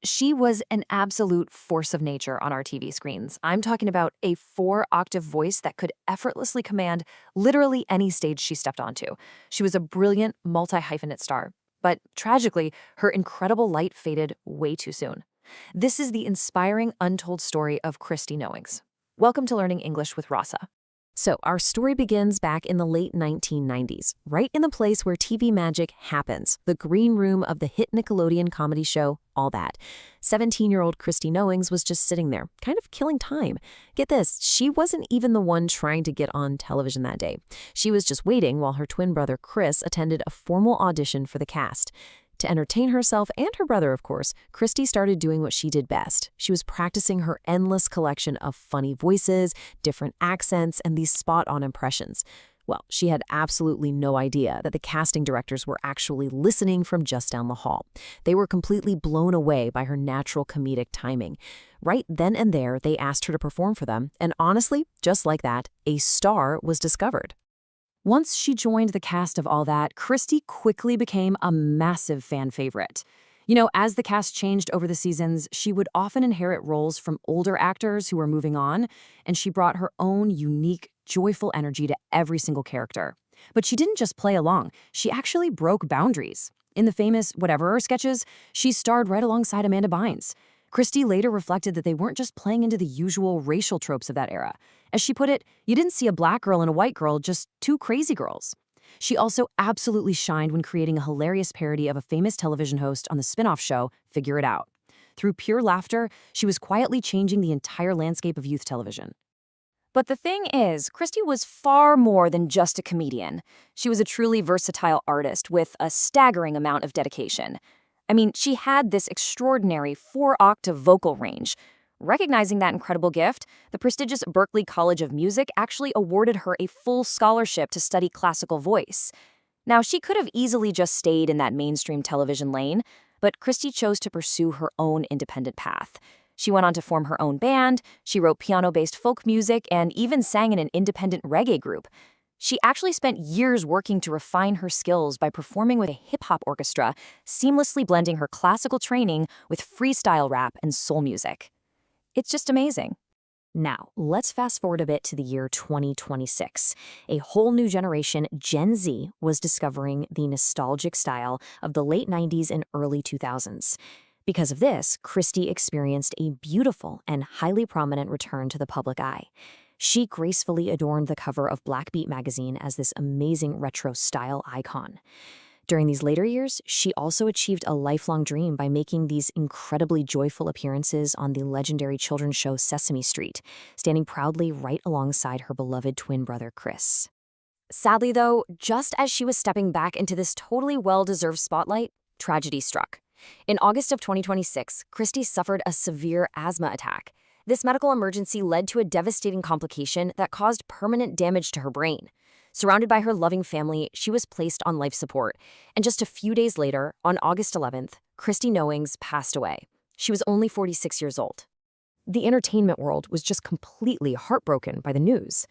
She was an absolute force of nature on our TV screens. I'm talking about a 4-octave voice that could effortlessly command literally any stage she stepped onto. She was a brilliant multi-hyphenate star. But tragically, her incredible light faded way too soon. This is the inspiring, untold story of Christy Knowings. Welcome to Learning English with Rassa. So, our story begins back in the late 1990s, right in the place where TV magic happens, the green room of the hit Nickelodeon comedy show, All That. 17-year-old Christy Knowings was just sitting there, kind of killing time. Get this, she wasn't even the one trying to get on television that day. She was just waiting while her twin brother Chris attended a formal audition for the cast. To entertain herself and her brother, of course, Christy started doing what she did best. She was practicing her endless collection of funny voices, different accents, and these spot-on impressions. Well, she had absolutely no idea that the casting directors were actually listening from just down the hall. They were completely blown away by her natural comedic timing. Right then and there, they asked her to perform for them, and honestly, just like that, a star was discovered. Once she joined the cast of All That, Christy quickly became a massive fan favorite. You know, as the cast changed over the seasons, she would often inherit roles from older actors who were moving on, and she brought her own unique, joyful energy to every single character. But she didn't just play along, she actually broke boundaries. In the famous Whatever sketches, she starred right alongside Amanda Bynes. Christy later reflected that they weren't just playing into the usual racial tropes of that era. As she put it, you didn't see a black girl and a white girl, just two crazy girls. She also absolutely shined when creating a hilarious parody of a famous television host on the spin-off show, Figure It Out. Through pure laughter, she was quietly changing the entire landscape of youth television. But the thing is, Christy was far more than just a comedian. She was a truly versatile artist with a staggering amount of dedication. I mean, she had this extraordinary 4-octave vocal range. Recognizing that incredible gift, the prestigious Berklee College of Music actually awarded her a full scholarship to study classical voice. Now, she could have easily just stayed in that mainstream television lane, but Christy chose to pursue her own independent path. She went on to form her own band, she wrote piano-based folk music, and even sang in an independent reggae group. She actually spent years working to refine her skills by performing with a hip-hop orchestra, seamlessly blending her classical training with freestyle rap and soul music. It's just amazing. Now, let's fast forward a bit to the year 2026. A whole new generation, Gen Z, was discovering the nostalgic style of the late 90s and early 2000s. Because of this, Christy experienced a beautiful and highly prominent return to the public eye. She gracefully adorned the cover of Blackbeat magazine as this amazing retro style icon. During these later years, she also achieved a lifelong dream by making these incredibly joyful appearances on the legendary children's show Sesame Street, standing proudly right alongside her beloved twin brother Chris. Sadly, though, just as she was stepping back into this totally well-deserved spotlight, tragedy struck. In August of 2026, Christy suffered a severe asthma attack. This medical emergency led to a devastating complication that caused permanent damage to her brain. Surrounded by her loving family, she was placed on life support, and just a few days later, on August 11th, Christy Knowings passed away. She was only 46 years old. The entertainment world was just completely heartbroken by the news.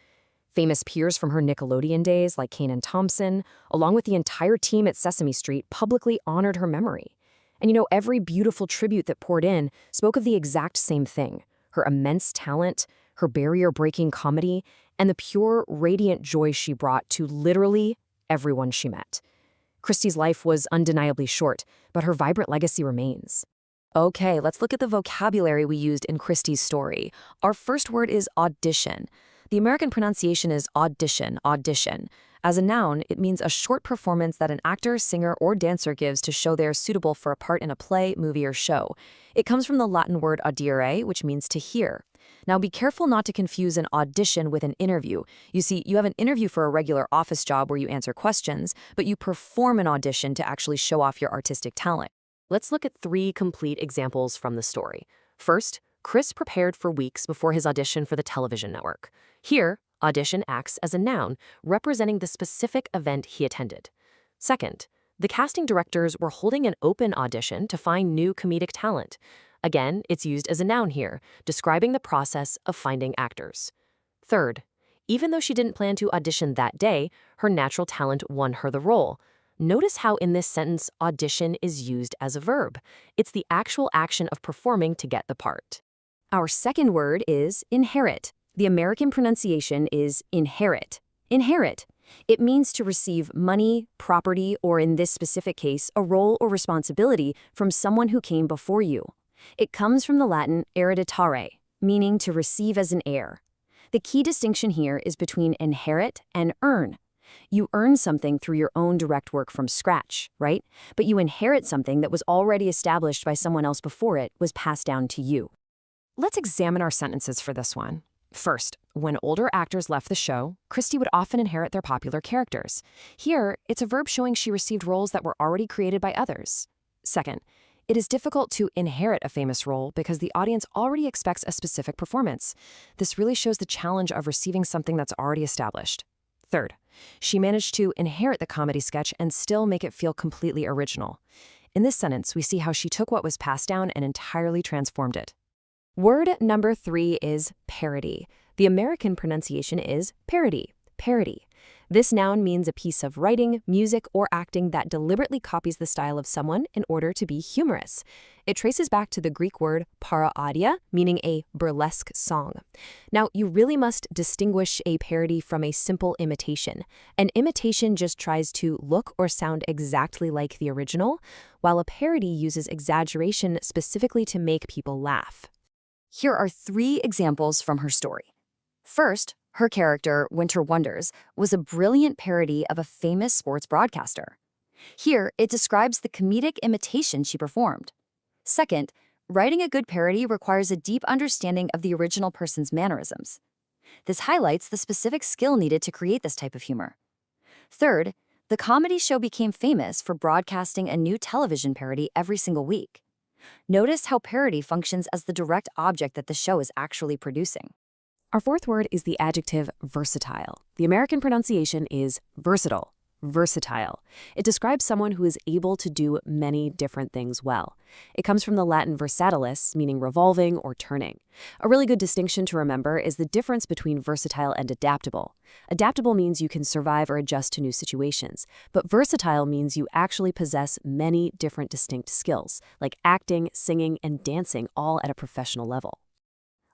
Famous peers from her Nickelodeon days, like Kanan Thompson, along with the entire team at Sesame Street, publicly honored her memory. And you know, every beautiful tribute that poured in spoke of the exact same thing: her immense talent, her barrier-breaking comedy, and the pure, radiant joy she brought to literally everyone she met. Christy's life was undeniably short, but her vibrant legacy remains. Okay, let's look at the vocabulary we used in Christy's story. Our first word is audition. The American pronunciation is audition, audition. As a noun, it means a short performance that an actor, singer, or dancer gives to show they are suitable for a part in a play, movie, or show. It comes from the Latin word audire, which means to hear. Now, be careful not to confuse an audition with an interview. You see, you have an interview for a regular office job where you answer questions, but you perform an audition to actually show off your artistic talent. Let's look at 3 complete examples from the story. First, Chris prepared for weeks before his audition for the television network. Here, audition acts as a noun, representing the specific event he attended. Second, the casting directors were holding an open audition to find new comedic talent. Again, it's used as a noun here, describing the process of finding actors. Third, even though she didn't plan to audition that day, her natural talent won her the role. Notice how in this sentence, audition is used as a verb. It's the actual action of performing to get the part. Our second word is inherit. The American pronunciation is inherit. Inherit. It means to receive money, property, or in this specific case, a role or responsibility from someone who came before you. It comes from the Latin hereditare, meaning to receive as an heir. The key distinction here is between inherit and earn. You earn something through your own direct work from scratch, right? But you inherit something that was already established by someone else before it was passed down to you. Let's examine our sentences for this one. First, when older actors left the show, Christy would often inherit their popular characters. Here, it's a verb showing she received roles that were already created by others. Second, it is difficult to inherit a famous role because the audience already expects a specific performance. This really shows the challenge of receiving something that's already established. Third, she managed to inherit the comedy sketch and still make it feel completely original. In this sentence, we see how she took what was passed down and entirely transformed it. Word number 3 is parody. The American pronunciation is parody. Parody. This noun means a piece of writing, music, or acting that deliberately copies the style of someone in order to be humorous. It traces back to the Greek word parodia, meaning a burlesque song. Now, you really must distinguish a parody from a simple imitation. An imitation just tries to look or sound exactly like the original, while a parody uses exaggeration specifically to make people laugh. Here are 3 examples from her story. First, her character, Winter Wonders, was a brilliant parody of a famous sports broadcaster. Here, it describes the comedic imitation she performed. Second, writing a good parody requires a deep understanding of the original person's mannerisms. This highlights the specific skill needed to create this type of humor. Third, the comedy show became famous for broadcasting a new television parody every single week. Notice how parody functions as the direct object that the show is actually producing. Our fourth word is the adjective versatile. The American pronunciation is versatile. Versatile. It describes someone who is able to do many different things well. It comes from the Latin versatilis, meaning revolving or turning. A really good distinction to remember is the difference between versatile and adaptable. Adaptable means you can survive or adjust to new situations, but versatile means you actually possess many different distinct skills, like acting, singing, and dancing, all at a professional level.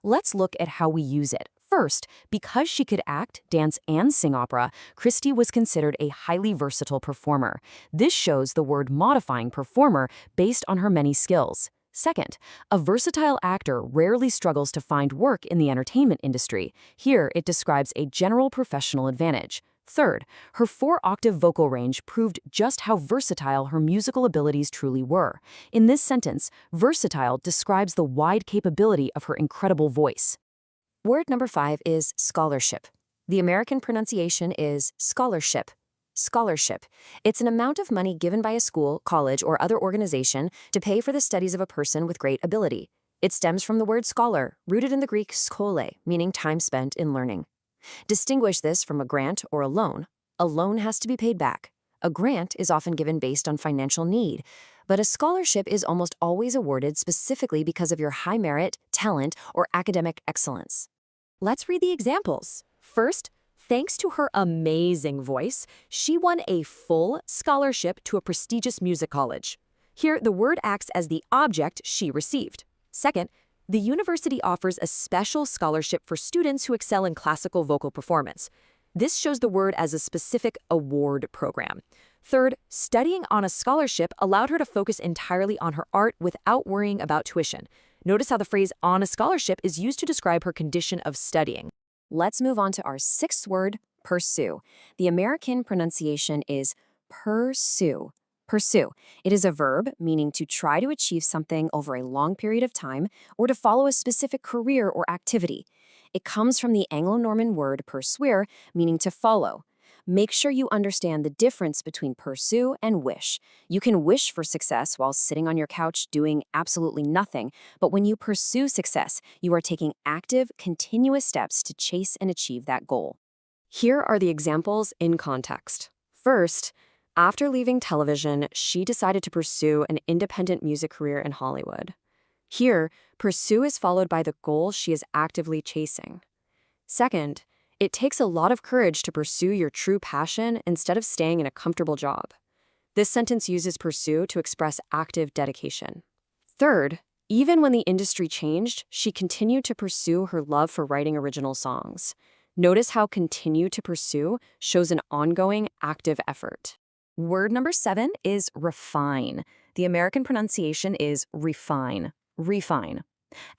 Let's look at how we use it. First, because she could act, dance, and sing opera, Christy was considered a highly versatile performer. This shows the word modifying performer based on her many skills. Second, a versatile actor rarely struggles to find work in the entertainment industry. Here, it describes a general professional advantage. Third, her 4-octave vocal range proved just how versatile her musical abilities truly were. In this sentence, versatile describes the wide capability of her incredible voice. Word number 5 is scholarship. The American pronunciation is scholarship. Scholarship. It's an amount of money given by a school, college, or other organization to pay for the studies of a person with great ability. It stems from the word scholar, rooted in the Greek skole, meaning time spent in learning. Distinguish this from a grant or a loan. A loan has to be paid back. A grant is often given based on financial need, but a scholarship is almost always awarded specifically because of your high merit, talent, or academic excellence. Let's read the examples. First, thanks to her amazing voice, she won a full scholarship to a prestigious music college. Here, the word acts as the object she received. Second, the university offers a special scholarship for students who excel in classical vocal performance. This shows the word as a specific award program. Third, studying on a scholarship allowed her to focus entirely on her art without worrying about tuition. Notice how the phrase on a scholarship is used to describe her condition of studying. Let's move on to our 6th word, pursue. The American pronunciation is pursue. Pursue. It is a verb meaning to try to achieve something over a long period of time or to follow a specific career or activity. It comes from the Anglo-Norman word persuere, meaning to follow. Make sure you understand the difference between pursue and wish. You can wish for success while sitting on your couch doing absolutely nothing, but when you pursue success, you are taking active, continuous steps to chase and achieve that goal. Here are the examples in context. First, after leaving television, she decided to pursue an independent music career in Hollywood. Here, pursue is followed by the goal she is actively chasing. Second, it takes a lot of courage to pursue your true passion instead of staying in a comfortable job. This sentence uses pursue to express active dedication. Third, even when the industry changed, she continued to pursue her love for writing original songs. Notice how continue to pursue shows an ongoing, active effort. Word number 7 is refine. The American pronunciation is refine. Refine.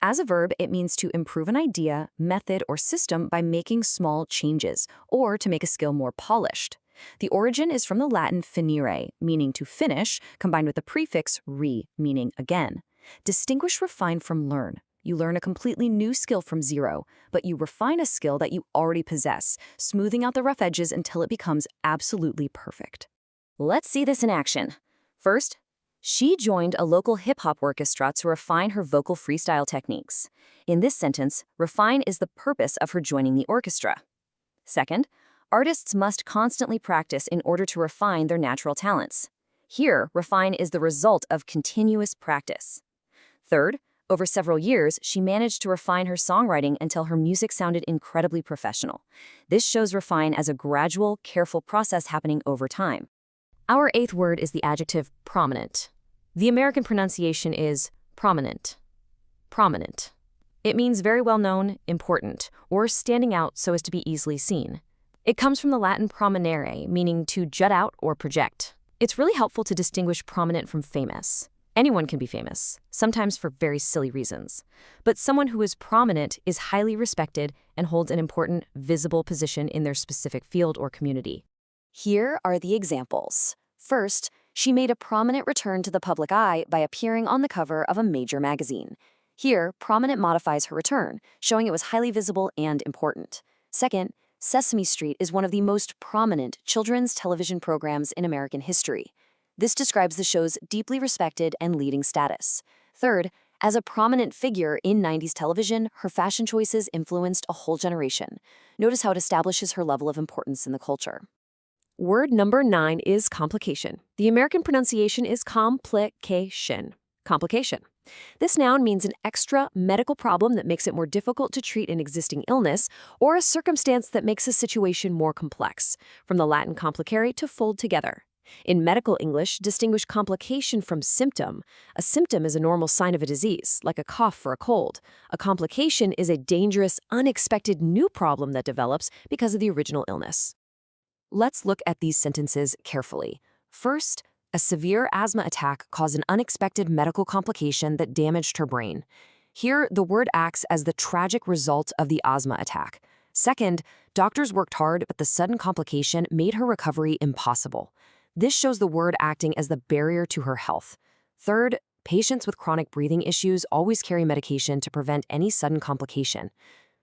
As a verb, it means to improve an idea, method, or system by making small changes, or to make a skill more polished. The origin is from the Latin finire, meaning to finish, combined with the prefix re, meaning again. Distinguish refine from learn. You learn a completely new skill from zero, but you refine a skill that you already possess, smoothing out the rough edges until it becomes absolutely perfect. Let's see this in action. First, she joined a local hip-hop orchestra to refine her vocal freestyle techniques. In this sentence, refine is the purpose of her joining the orchestra. Second, artists must constantly practice in order to refine their natural talents. Here, refine is the result of continuous practice. Third, over several years, she managed to refine her songwriting until her music sounded incredibly professional. This shows refine as a gradual, careful process happening over time. Our 8th word is the adjective prominent. The American pronunciation is prominent. Prominent. It means very well known, important, or standing out so as to be easily seen. It comes from the Latin prominere, meaning to jut out or project. It's really helpful to distinguish prominent from famous. Anyone can be famous, sometimes for very silly reasons. But someone who is prominent is highly respected and holds an important, visible position in their specific field or community. Here are the examples. First, she made a prominent return to the public eye by appearing on the cover of a major magazine. Here, prominent modifies her return, showing it was highly visible and important. Second, Sesame Street is one of the most prominent children's television programs in American history. This describes the show's deeply respected and leading status. Third, as a prominent figure in 90s television, her fashion choices influenced a whole generation. Notice how it establishes her level of importance in the culture. Word number 9 is complication. The American pronunciation is complication. Complication. This noun means an extra medical problem that makes it more difficult to treat an existing illness, or a circumstance that makes a situation more complex, from the Latin complicare to fold together. In medical English, distinguish complication from symptom. A symptom is a normal sign of a disease, like a cough or a cold. A complication is a dangerous, unexpected new problem that develops because of the original illness. Let's look at these sentences carefully. First, a severe asthma attack caused an unexpected medical complication that damaged her brain. Here, the word acts as the tragic result of the asthma attack. Second, doctors worked hard, but the sudden complication made her recovery impossible. This shows the word acting as the barrier to her health. Third, patients with chronic breathing issues always carry medication to prevent any sudden complication.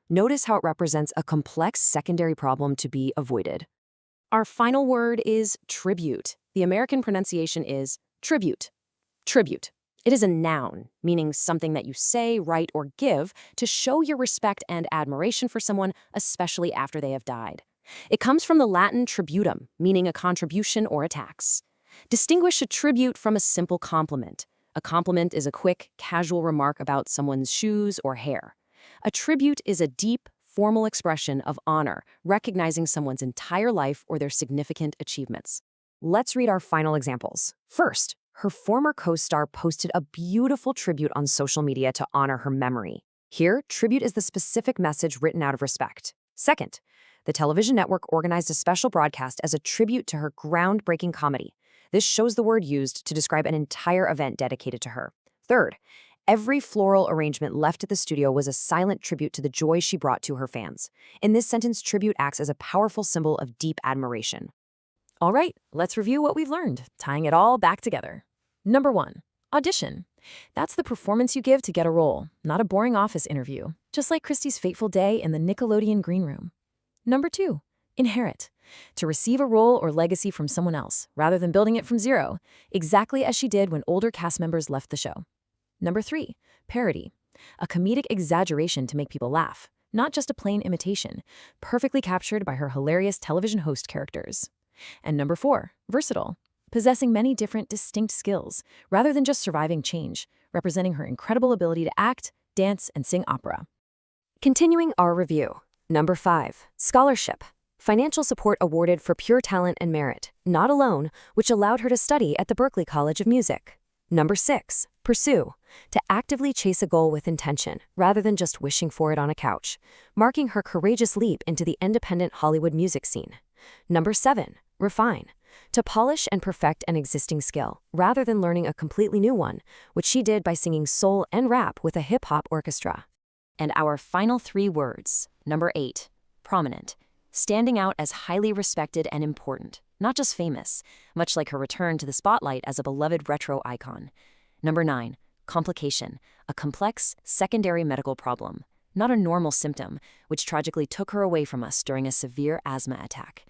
Notice how it represents a complex secondary problem to be avoided. Our final word is tribute. The American pronunciation is tribute. Tribute. It is a noun, meaning something that you say, write, or give to show your respect and admiration for someone, especially after they have died. It comes from the Latin tributum, meaning a contribution or a tax. Distinguish a tribute from a simple compliment. A compliment is a quick, casual remark about someone's shoes or hair. A tribute is a deep, formal expression of honor, recognizing someone's entire life or their significant achievements. Let's read our final examples. First, her former co-star posted a beautiful tribute on social media to honor her memory. Here, tribute is the specific message written out of respect. Second, the television network organized a special broadcast as a tribute to her groundbreaking comedy. This shows the word used to describe an entire event dedicated to her. Third, every floral arrangement left at the studio was a silent tribute to the joy she brought to her fans. In this sentence, tribute acts as a powerful symbol of deep admiration. All right, let's review what we've learned, tying it all back together. Number 1, audition. That's the performance you give to get a role, not a boring office interview, just like Christy's fateful day in the Nickelodeon green room. Number 2, inherit. To receive a role or legacy from someone else, rather than building it from zero, exactly as she did when older cast members left the show. Number 3, parody. A comedic exaggeration to make people laugh, not just a plain imitation, perfectly captured by her hilarious television host characters. And number 4, versatile. Possessing many different distinct skills, rather than just surviving change, representing her incredible ability to act, dance, and sing opera. Continuing our review. Number 5, scholarship. Financial support awarded for pure talent and merit, not a loan, which allowed her to study at the Berklee College of Music. Number 6, pursue, to actively chase a goal with intention, rather than just wishing for it on a couch, marking her courageous leap into the independent Hollywood music scene. Number 7, refine, to polish and perfect an existing skill, rather than learning a completely new one, which she did by singing soul and rap with a hip-hop orchestra. And our final 3 words. Number 8, prominent, standing out as highly respected and important, not just famous, much like her return to the spotlight as a beloved retro icon. Number 9, complication, a complex, secondary medical problem, not a normal symptom, which tragically took her away from us during a severe asthma attack.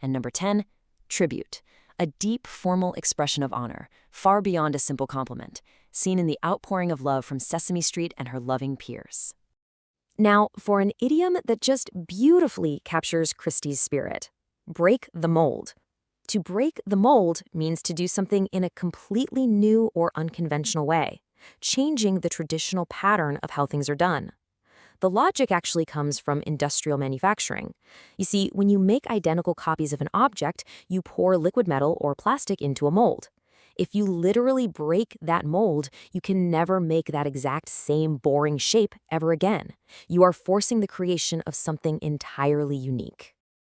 And number 10, tribute, a deep, formal expression of honor, far beyond a simple compliment, seen in the outpouring of love from Sesame Street and her loving peers. Now, for an idiom that just beautifully captures Christy's spirit: break the mold. To break the mold means to do something in a completely new or unconventional way, changing the traditional pattern of how things are done. The logic actually comes from industrial manufacturing. You see, when you make identical copies of an object, you pour liquid metal or plastic into a mold. If you literally break that mold, you can never make that exact same boring shape ever again. You are forcing the creation of something entirely unique.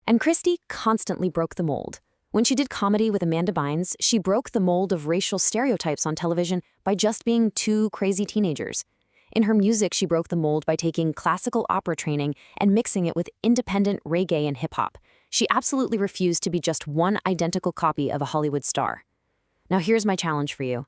And Christy constantly broke the mold. When she did comedy with Amanda Bynes, she broke the mold of racial stereotypes on television by just being 2 crazy teenagers. In her music, she broke the mold by taking classical opera training and mixing it with independent reggae and hip-hop. She absolutely refused to be just one identical copy of a Hollywood star. Now here's my challenge for you.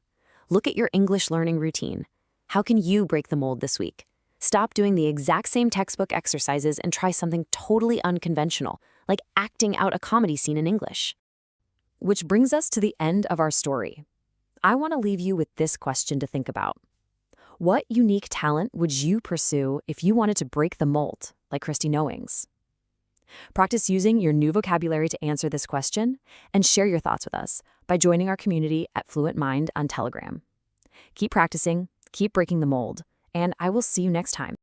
Look at your English learning routine. How can you break the mold this week? Stop doing the exact same textbook exercises and try something totally unconventional, like acting out a comedy scene in English. Which brings us to the end of our story. I want to leave you with this question to think about. What unique talent would you pursue if you wanted to break the mold, like Christy Knowings? Practice using your new vocabulary to answer this question, and share your thoughts with us by joining our community at Fluent Mind on Telegram. Keep practicing, keep breaking the mold, and I will see you next time.